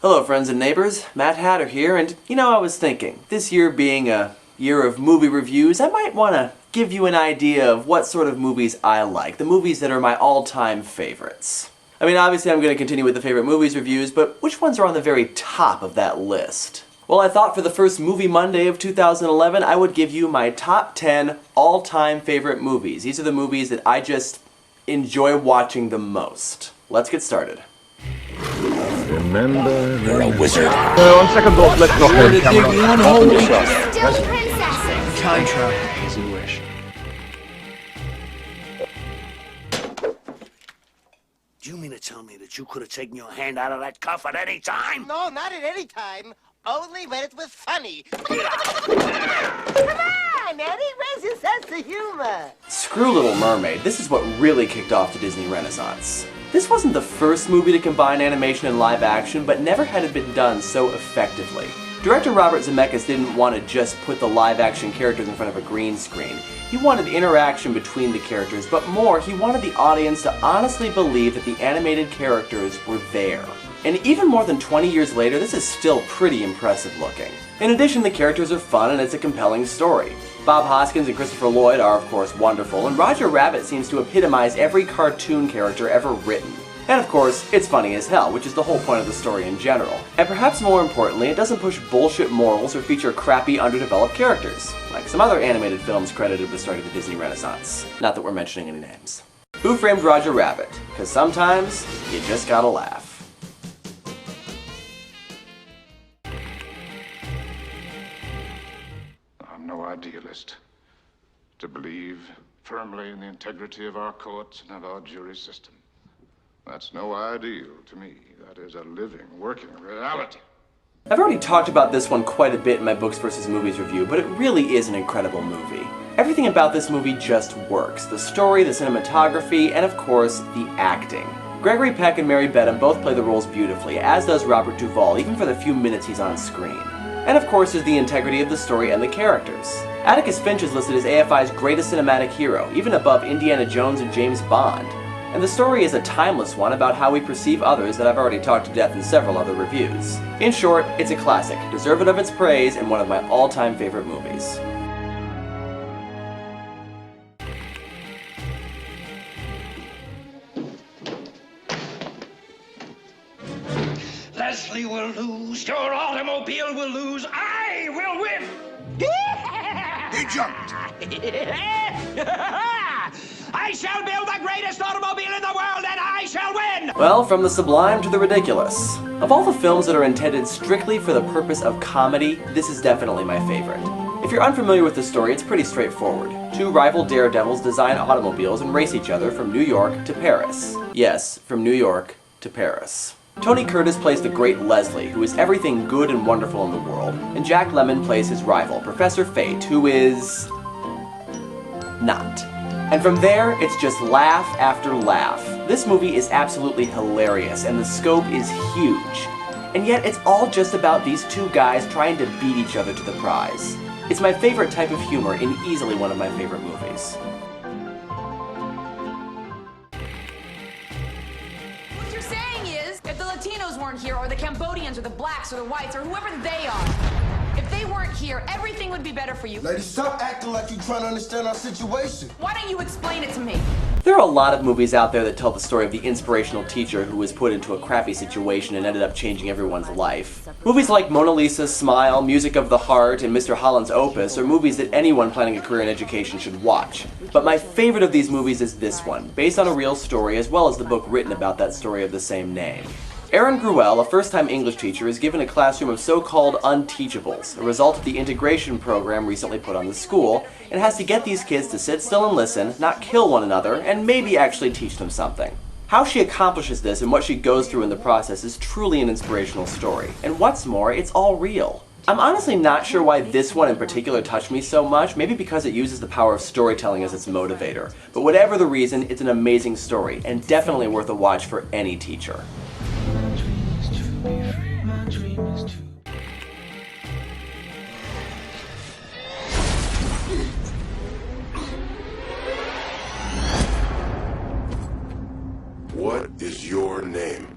Hello friends and neighbors, Matt Hatter here, and I was thinking, this year being a year of movie reviews, I might want to give you an idea of what sort of movies I like, the movies that are my all-time favorites. I mean, obviously I'm going to continue with the favorite movies reviews, but which ones are on the very top of that list? Well, I thought for the first Movie Monday of 2011, I would give you my top 10 all-time favorite movies. These are the movies that I just enjoy watching the most. Let's get started. Remember, You're a wizard. On second thought, let's not go camera. Still princesses. Contract. As you wish. Do you mean to tell me that you could have taken your hand out of that cuff at any time? No, not at any time. Only when it was funny. Come on, Eddie, raise your sense of humor. Screw Little Mermaid, this is what really kicked off the Disney Renaissance. This wasn't the first movie to combine animation and live action, but never had it been done so effectively. Director Robert Zemeckis didn't want to just put the live action characters in front of a green screen. He wanted interaction between the characters, but more, he wanted the audience to honestly believe that the animated characters were there. And even more than 20 years later, this is still pretty impressive looking. In addition, the characters are fun and it's a compelling story. Bob Hoskins and Christopher Lloyd are, of course, wonderful, and Roger Rabbit seems to epitomize every cartoon character ever written. And of course, it's funny as hell, which is the whole point of the story in general. And perhaps more importantly, it doesn't push bullshit morals or feature crappy, underdeveloped characters, like some other animated films credited with starting the Disney Renaissance. Not that we're mentioning any names. Who Framed Roger Rabbit? Because sometimes, you just gotta laugh. I'm no idealist. To believe firmly in the integrity of our courts and of our jury system. That's no ideal to me. That is a living, working reality. I've already talked about this one quite a bit in my Books vs. Movies review, but it really is an incredible movie. Everything about this movie just works. The story, the cinematography, and of course, the acting. Gregory Peck and Mary Bedham both play the roles beautifully, as does Robert Duvall, even for the few minutes he's on screen. And of course, there's the integrity of the story and the characters. Atticus Finch is listed as AFI's greatest cinematic hero, even above Indiana Jones and James Bond. And the story is a timeless one about how we perceive others that I've already talked to death in several other reviews. In short, it's a classic, deserving of its praise, and one of my all-time favorite movies. Leslie will lose, your automobile will lose, I will win! He jumped. I shall build the greatest automobile in the world and I shall win! Well, from the sublime to the ridiculous. Of all the films that are intended strictly for the purpose of comedy, this is definitely my favorite. If you're unfamiliar with the story, it's pretty straightforward. Two rival daredevils design automobiles and race each other from New York to Paris. Yes, from New York to Paris. Tony Curtis plays the great Leslie, who is everything good and wonderful in the world, and Jack Lemmon plays his rival, Professor Fate, who is... not. And from there, it's just laugh after laugh. This movie is absolutely hilarious, and the scope is huge. And yet, it's all just about these two guys trying to beat each other to the prize. It's my favorite type of humor, and easily one of my favorite movies. What you're saying is, if the Latinos weren't here, or the Cambodians, or the blacks, or the whites, or whoever they are, if they weren't here, everything would be better for you. Lady, stop acting like you're trying to understand our situation. Why don't you explain it to me? There are a lot of movies out there that tell the story of the inspirational teacher who was put into a crappy situation and ended up changing everyone's life. Movies like Mona Lisa, Smile, Music of the Heart, and Mr. Holland's Opus are movies that anyone planning a career in education should watch. But my favorite of these movies is this one, based on a real story as well as the book written about that story of the same name. Erin Gruelle, a first-time English teacher, is given a classroom of so-called unteachables, a result of the integration program recently put on the school, and has to get these kids to sit still and listen, not kill one another, and maybe actually teach them something. How she accomplishes this and what she goes through in the process is truly an inspirational story. And what's more, it's all real. I'm honestly not sure why this one in particular touched me so much, maybe because it uses the power of storytelling as its motivator. But whatever the reason, it's an amazing story, and definitely worth a watch for any teacher. What is your name?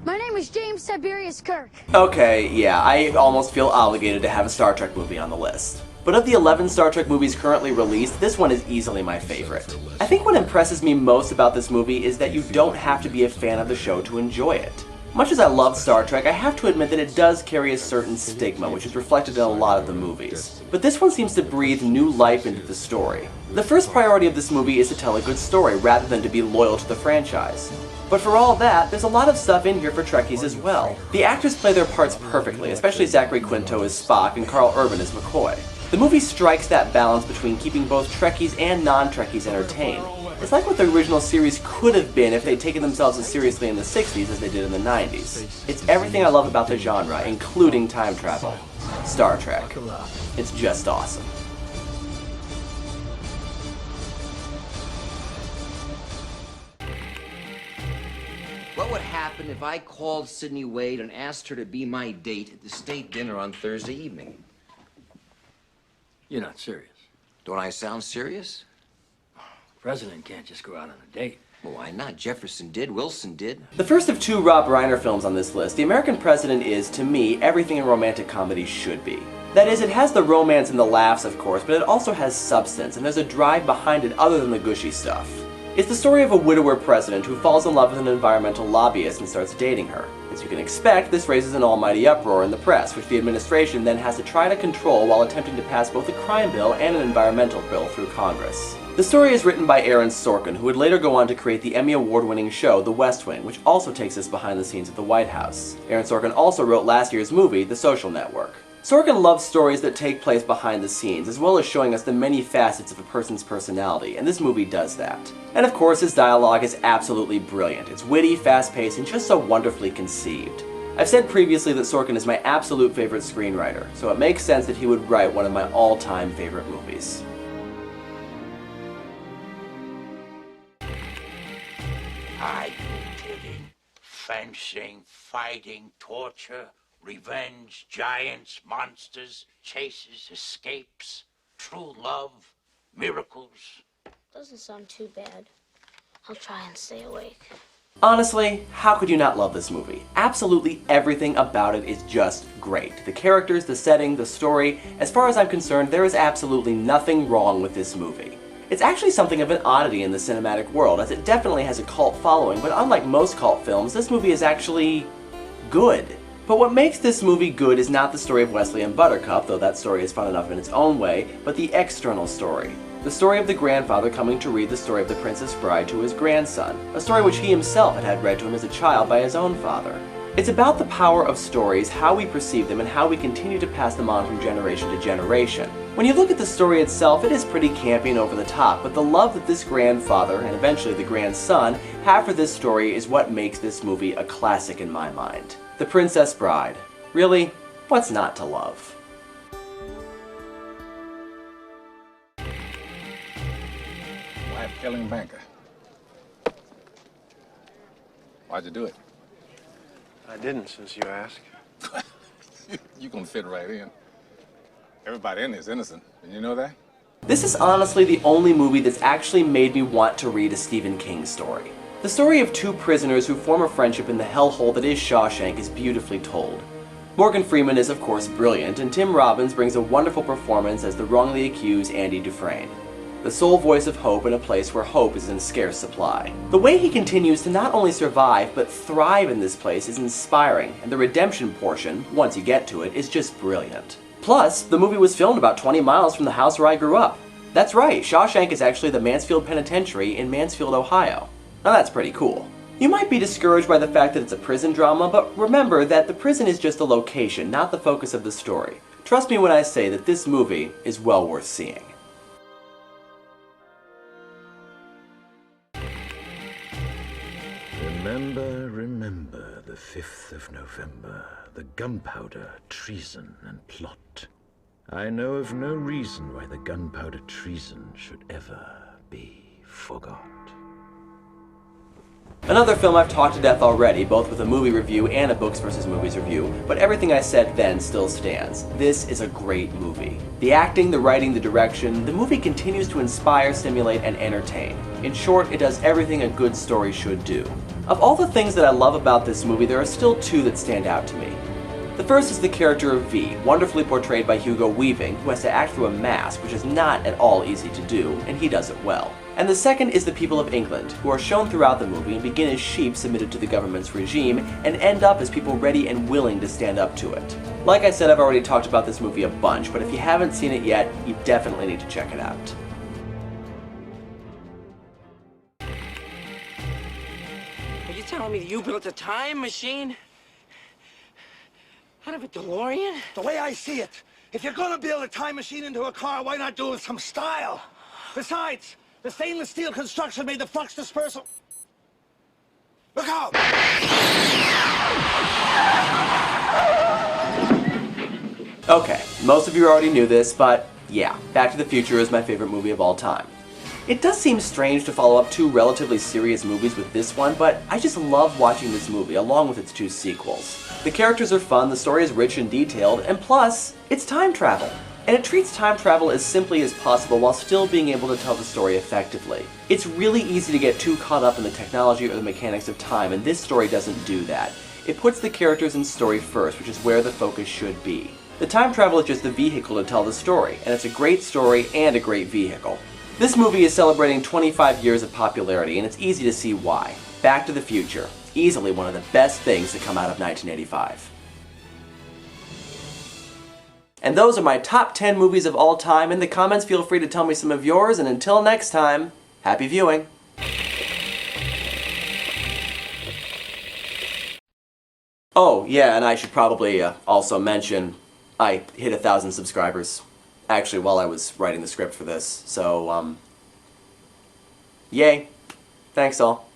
My name is James. name's Tiberius Kirk. Okay, yeah, I almost feel obligated to have a Star Trek movie on the list. But of the 11 Star Trek movies currently released, this one is easily my favorite. I think what impresses me most about this movie is that you don't have to be a fan of the show to enjoy it. Much as I love Star Trek, I have to admit that it does carry a certain stigma, which is reflected in a lot of the movies. But this one seems to breathe new life into the story. The first priority of this movie is to tell a good story, rather than to be loyal to the franchise. But for all that, there's a lot of stuff in here for Trekkies as well. The actors play their parts perfectly, especially Zachary Quinto as Spock and Carl Urban as McCoy. The movie strikes that balance between keeping both Trekkies and non-Trekkies entertained. It's like what the original series could have been if they'd taken themselves as seriously in the 60s as they did in the 90s. It's everything I love about the genre, including time travel. Star Trek. It's just awesome. What would happen if I called Sydney Wade and asked her to be my date at the state dinner on Thursday evening? You're not serious. Don't I sound serious? The president can't just go out on a date. Well, why not? Jefferson did, Wilson did. The first of 2 Rob Reiner films on this list, The American President is, to me, everything a romantic comedy should be. That is, it has the romance and the laughs, of course, but it also has substance, and there's a drive behind it other than the gushy stuff. It's the story of a widower president who falls in love with an environmental lobbyist and starts dating her. As you can expect, this raises an almighty uproar in the press, which the administration then has to try to control while attempting to pass both a crime bill and an environmental bill through Congress. The story is written by Aaron Sorkin, who would later go on to create the Emmy Award-winning show The West Wing, which also takes us behind the scenes of the White House. Aaron Sorkin also wrote last year's movie, The Social Network. Sorkin loves stories that take place behind the scenes, as well as showing us the many facets of a person's personality, and this movie does that. And of course, his dialogue is absolutely brilliant. It's witty, fast-paced, and just so wonderfully conceived. I've said previously that Sorkin is my absolute favorite screenwriter, so it makes sense that he would write one of my all-time favorite movies. I did it. Fencing, fighting, torture, revenge, giants, monsters, chases, escapes, true love, miracles. Doesn't sound too bad. I'll try and stay awake. Honestly, how could you not love this movie? Absolutely everything about it is just great. The characters, the setting, the story. As far as I'm concerned, there is absolutely nothing wrong with this movie. It's actually something of an oddity in the cinematic world, as it definitely has a cult following, but unlike most cult films, this movie is actually good. But what makes this movie good is not the story of Wesley and Buttercup, though that story is fun enough in its own way, but the external story. The story of the grandfather coming to read the story of The Princess Bride to his grandson, a story which he himself had read to him as a child by his own father. It's about the power of stories, how we perceive them, and how we continue to pass them on from generation to generation. When you look at the story itself, it is pretty campy and over the top, but the love that this grandfather, and eventually the grandson, have for this story is what makes this movie a classic in my mind. The Princess Bride. Really? What's not to love? Wife killing banker. Why'd you do it? I didn't, since you asked. You gonna fit right in. Everybody in here is innocent. Did you know that? This is honestly the only movie that's actually made me want to read a Stephen King story. The story of 2 prisoners who form a friendship in the hellhole that is Shawshank is beautifully told. Morgan Freeman is of course brilliant, and Tim Robbins brings a wonderful performance as the wrongly accused Andy Dufresne, the sole voice of hope in a place where hope is in scarce supply. The way he continues to not only survive, but thrive in this place is inspiring, and the redemption portion, once you get to it, is just brilliant. Plus, the movie was filmed about 20 miles from the house where I grew up. That's right, Shawshank is actually the Mansfield Penitentiary in Mansfield, Ohio. Now that's pretty cool. You might be discouraged by the fact that it's a prison drama, but remember that the prison is just a location, not the focus of the story. Trust me when I say that this movie is well worth seeing. Remember the 5th of November, the gunpowder, treason, and plot. I know of no reason why the gunpowder treason should ever be forgot. Another film I've talked to death already, both with a movie review and a books versus movies review, but everything I said then still stands. This is a great movie. The acting, the writing, the direction, the movie continues to inspire, stimulate, and entertain. In short, it does everything a good story should do. Of all the things that I love about this movie, there are still two that stand out to me. The first is the character of V, wonderfully portrayed by Hugo Weaving, who has to act through a mask, which is not at all easy to do, and he does it well. And the second is the people of England, who are shown throughout the movie and begin as sheep submitted to the government's regime, and end up as people ready and willing to stand up to it. Like I said, I've already talked about this movie a bunch, but if you haven't seen it yet, you definitely need to check it out. Are you telling me that you built a time machine? Out of a DeLorean? The way I see it, if you're gonna build a time machine into a car, why not do it with some style? Besides, the stainless steel construction made the flux dispersal. Look out! Okay, most of you already knew this, but yeah, Back to the Future is my favorite movie of all time. It does seem strange to follow up two relatively serious movies with this one, but I just love watching this movie along with its two sequels. The characters are fun, the story is rich and detailed, and plus, it's time travel. And it treats time travel as simply as possible while still being able to tell the story effectively. It's really easy to get too caught up in the technology or the mechanics of time, and this story doesn't do that. It puts the characters and story first, which is where the focus should be. The time travel is just the vehicle to tell the story, and it's a great story and a great vehicle. This movie is celebrating 25 years of popularity, and it's easy to see why. Back to the Future, easily one of the best things to come out of 1985. And those are my top 10 movies of all time. In the comments, feel free to tell me some of yours, and until next time, happy viewing! Oh, yeah, and I should probably also mention, I hit 1,000 subscribers. Actually, while I was writing the script for this, so, yay. Thanks all.